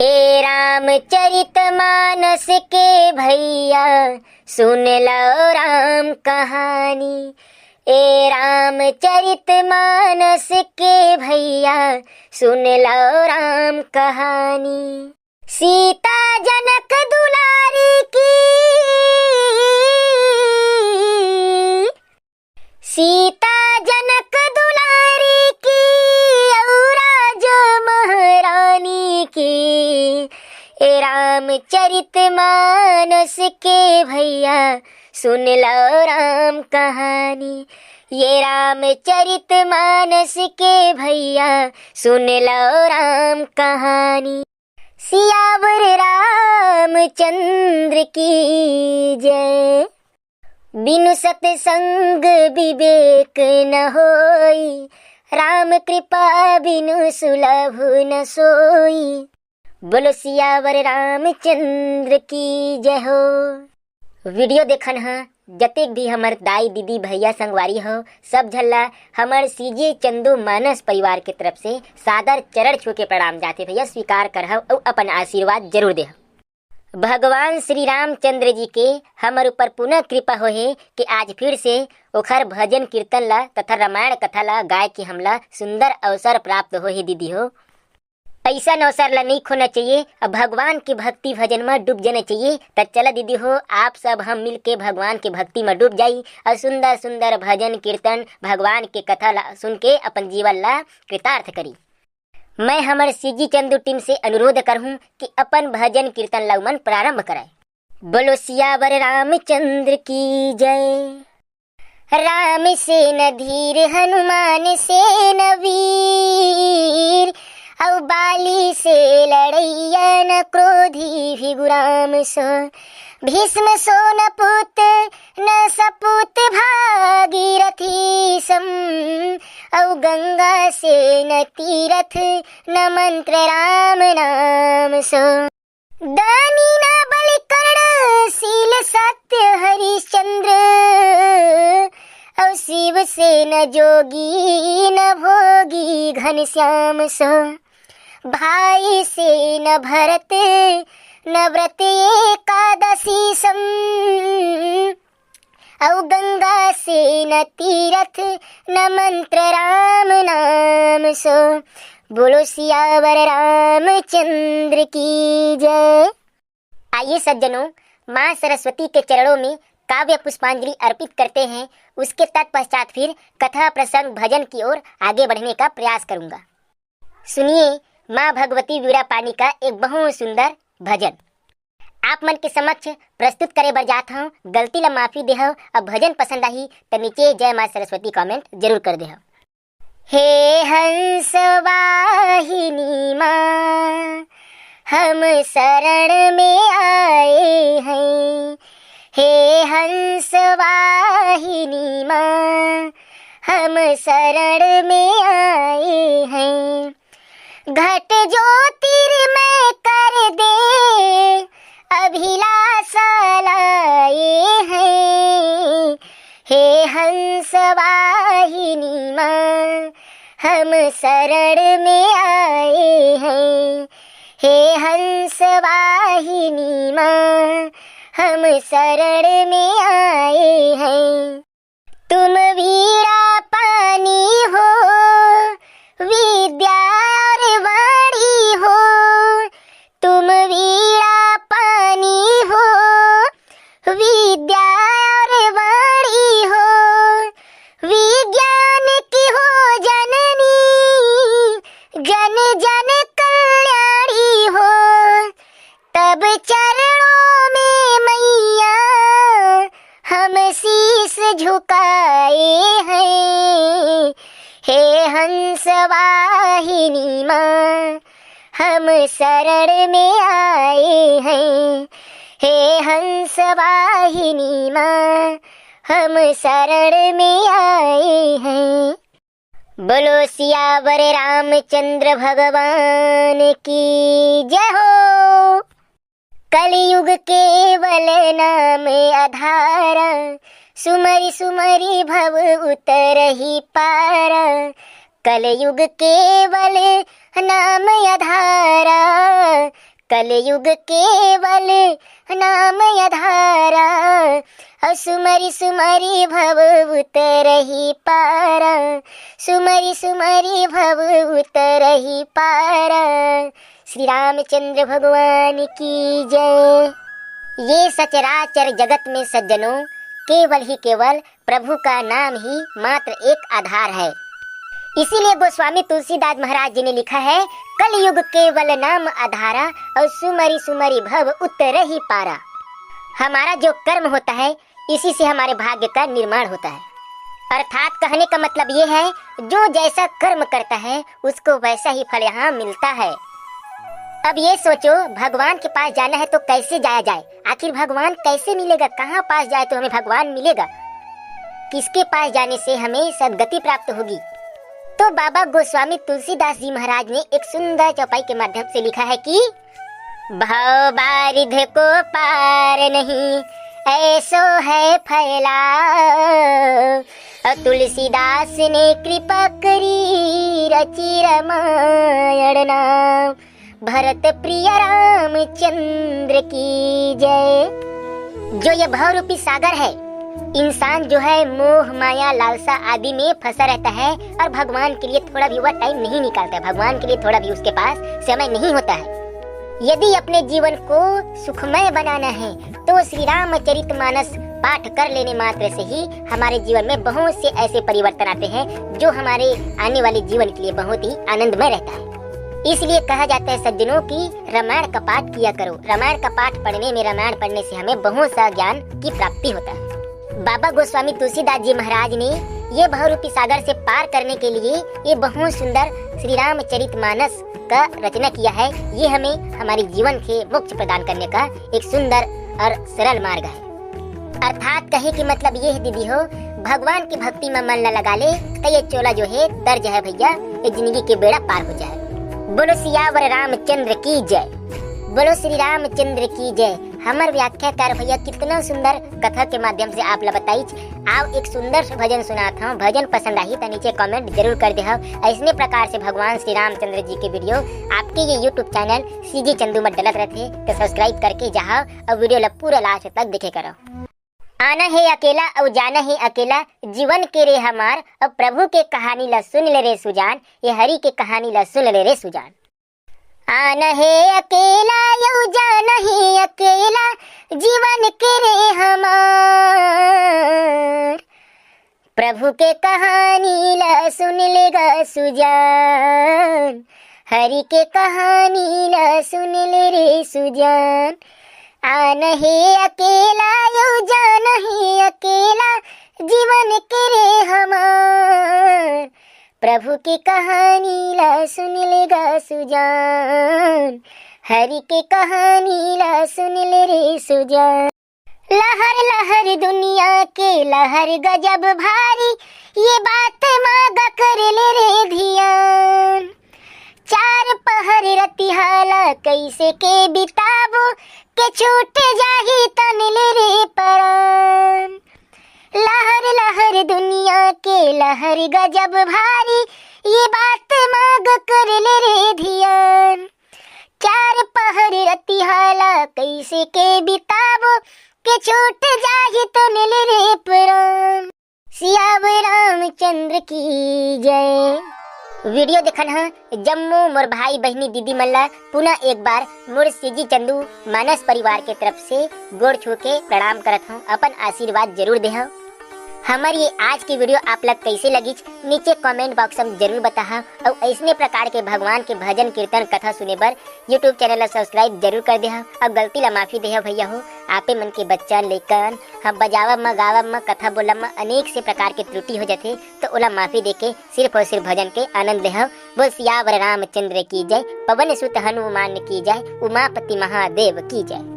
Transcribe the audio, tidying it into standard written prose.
ए रामचरित मानस के भैया सुन लो राम कहानी। ए रामचरित मानस के भैया सुन लो राम कहानी। सीता जनक दुलारी की, सीता जनक दुलारी की और राजा महारानी की। ए रामचरित मानस के भैया सुन लो राम कहानी। ये रामचरित मानस के भैया सुन लो राम कहानी। सियावर रामचंद्र की जय। बिनु सतसंग विवेक न होई, राम कृपा बिनु सुलभ न सोई। बोलो सियावर रामचंद्र की जय हो। वीडियो देखन हा जतेक भी हमर दाई दीदी भैया संगवारी हो सब झल्ला हमर सीजे चंदू मानस परिवार के तरफ से सादर चरण छू के प्रणाम जाते भैया। स्वीकार करहव और अपन आशीर्वाद जरूर दे। भगवान श्री रामचंद्र जी के हमर ऊपर पुनः कृपा होहे कि आज फिर से ओखर भजन कीर्तन ला तथा रामायण कथा ला गाय के हमला सुंदर अवसर प्राप्त होहे दीदी हो। ऐसा अवसर ला नहीं खोना चाहिए। अब भगवान की भक्ति भजन में डूब जाना चाहिए। तो चला दीदी हो आप सब हम मिल के भगवान की भक्ति में डूब जाई और सुंदर सुंदर भजन कीर्तन भगवान के कथा ला सुन के अपन जीवन ला कृतार्थ करी। मैं हमारे सीजी चंदू टीम से अनुरोध करहूँ कि अपन भजन कीर्तन ला मन प्रारंभ कराए। बोलो सियावर रामचंद्र की जय। राम से न धीर हनुमान से न वीर, औ बाली से लड़ैया न क्रोधी भिगुराम सो। भीष्म सो न पुत न सपूत भागीरथी सम, औ गंगा से न तीरथ न मंत्र राम नाम सो। दानी न बलिकर्ण शील सत्य हरिश्चंद्र, औ शिव से न जोगी न भोगी घनश्याम सो। भाई से न भरत न व्रत एकादशी सम, औ गंगा से न तीरथ न मंत्र राम नाम सो। बोलो सियावर रामचंद्र की जय। आइए सज्जनों, माँ सरस्वती के चरणों में काव्य पुष्पांजलि अर्पित करते हैं। उसके तत्पश्चात फिर कथा प्रसंग भजन की ओर आगे बढ़ने का प्रयास करूंगा। सुनिए माँ भगवती वीरा पानी का एक बहुत सुंदर भजन आप मन के समक्ष प्रस्तुत करे बर जात हूँ। गलती ला माफी देहव। अब भजन पसंद आई तो नीचे जय माँ सरस्वती कमेंट जरूर कर देहव। हे हंस वाहिनी माँ हम शरण में आए हैं। हे हंस वाहिनी माँ हम शरण में आए हैं। घट ज्योतिर्मय कर दे अभिलाषा लाए हैं। हे हंस वाहिनी माँ हम शरण में आए हैं। हे हंस वाहिनी माँ हम शरण में आए हैं। तुम वीणा पानी हो विद्या और वाणी हो। तुम वीणा पानी हो विद्या और वाणी हो। विज्ञान की हो जननी जन जन कल्याणी हो। तब चरणों में मैया हम शीस झुकाए हैं। हे हंस वाहिनी माँ हम शरण में आए हैं। हे हंस वाहिनी माँ हम शरण में आए हैं। बोलो सियावर रामचंद्र भगवान की जय हो। कलयुग केवल नाम आधारा, सुमरि सुमरि भव उतरहि पारा। कलयुग केवल नाम आधारा, कलयुग केवल नाम आधारा, सुमरि सुमरि भव उतरहि पारा, सुमरि सुमरि भव उतरहि पारा। श्री रामचंद्र भगवान की जय। ये सचराचर जगत में सज्जनों केवल ही केवल प्रभु का नाम ही मात्र एक आधार है। इसीलिए गोस्वामी तुलसीदास महाराज जी ने लिखा है, कलयुग केवल नाम आधारा और सुमरि सुमरि भव उतरहि पारा। हमारा जो कर्म होता है इसी से हमारे भाग्य का निर्माण होता है। अर्थात कहने का मतलब ये है, जो जैसा कर्म करता है उसको वैसा ही फल यहाँ मिलता है। अब ये सोचो, भगवान के पास जाना है तो कैसे जाया जाए? आखिर भगवान कैसे मिलेगा? कहाँ पास जाए तो हमें भगवान मिलेगा? किसके पास जाने से हमें सद्गति प्राप्त होगी? तो बाबा गोस्वामी तुलसीदास जी महाराज ने एक सुंदर चौपाई के माध्यम से लिखा है कि भव बारिध को पार नहीं, ऐसो है फैला, तुलसीदास ने कृपा करी रचि रामायण नाम, भरत प्रिय रामचंद्र की जय। जो ये भव रूपी सागर है, इंसान जो है मोह माया लालसा आदि में फंसा रहता है और भगवान के लिए थोड़ा भी वह टाइम नहीं निकालता है, भगवान के लिए थोड़ा भी उसके पास समय नहीं होता है। यदि अपने जीवन को सुखमय बनाना है तो श्री रामचरितमानस पाठ कर लेने मात्र से ही हमारे जीवन में बहुत से ऐसे परिवर्तन आते हैं जो हमारे आने वाले जीवन के लिए बहुत ही आनंदमय रहता है। इसलिए कहा जाता है सज्जनों की रामायण का पाठ किया करो। रामायण का पाठ पढ़ने में, रामायण पढ़ने से हमें बहुत सा ज्ञान की प्राप्ति होता है। बाबा गोस्वामी तुलसीदास जी महाराज ने ये भवरूपी सागर से पार करने के लिए ये बहुत सुंदर श्री रामचरितमानस का रचना किया है। ये हमें हमारे जीवन के मोक्ष प्रदान करने का एक सुंदर और सरल मार्ग है। अर्थात कहे कि मतलब ये है दीदी हो, भगवान की भक्ति में मन न लगा ले तो ये चोला जो है दर्ज है भैया, ये जिंदगी के बेड़ा पार हो जाए। बोलो सियावर रामचंद्र की जय, बोलो श्री रामचंद्र की जय। हमारे व्याख्याकार भैया कितना सुंदर कथा के माध्यम से आप बताई। आप एक सुंदर से भजन सुनाता हूँ, भजन पसंद आई तो नीचे कमेंट जरूर कर दे। ऐसने प्रकार से भगवान श्री रामचंद्र जी के वीडियो आपके ये यूट्यूब चैनल सीजी चंदू में डलत रहते तो सब्सक्राइब करके जाओ और वीडियो ला पूरा लास्ट तक देखे करो। आना है अकेला और जाना है अकेला, जीवन के रे हमार, अब प्रभु के कहानी ला सुन ले रे सुजान, ये हरि के कहानी ला सुन ले रे सुजान। आना है अकेला यू जाना है अकेला, जीवन के रे हमार, प्रभु के कहानी ला सुन लेगा सुजान, हरि के कहानी ला सुन ले रे सुजान। आना है अकेला यू जाना है अकेला, जीवन के रे हमार, प्रभु की कहानी ला सुन लेगा सुजान, हरि के कहानी ला सुन ले रे सुजान। लहर लहर दुनिया के लहर गजब भारी, ये बात मागा कर ले रे धियान, चार पहर रतिहाला कैसे के बिताबो, के छूट जाही तन ले रे परान। लहर लहर दुनिया के लहर गजब भारी, ये बात माग कर ले रे धियान, चार पहर रतिहाला कैसे के बिताबो, के छूट जाही तन ले रे परान। सियावर रामचंद्र की जय। वीडियो देखन है जम्मू मोर भाई बहनी दीदी मल्ला पुनः एक बार मोर सीजी चंदू मानस परिवार के तरफ से गोड़ छू के प्रणाम करत हूँ। अपन आशीर्वाद जरूर दे। हमारी ये आज की वीडियो आप लोग कैसे लगी नीचे कमेंट बॉक्स में जरूर बताहा और ऐसने प्रकार के भगवान के भजन कीर्तन कथा सुने बर यूट्यूब चैनल ला सब्सक्राइब जरूर कर दे। और गलती ला माफी दे भैया हो, आपे मन के बच्चा लेकर हम बजावब में गावब में कथा बोलब में अनेक से प्रकार के त्रुटि हो जाते तो ओला माफी देके सिर्फ और सिर्फ भजन के आनंद ले। बोल सियावर रामचंद्र की जय, पवन सुत हनुमान की जय, उमापति महादेव की जय।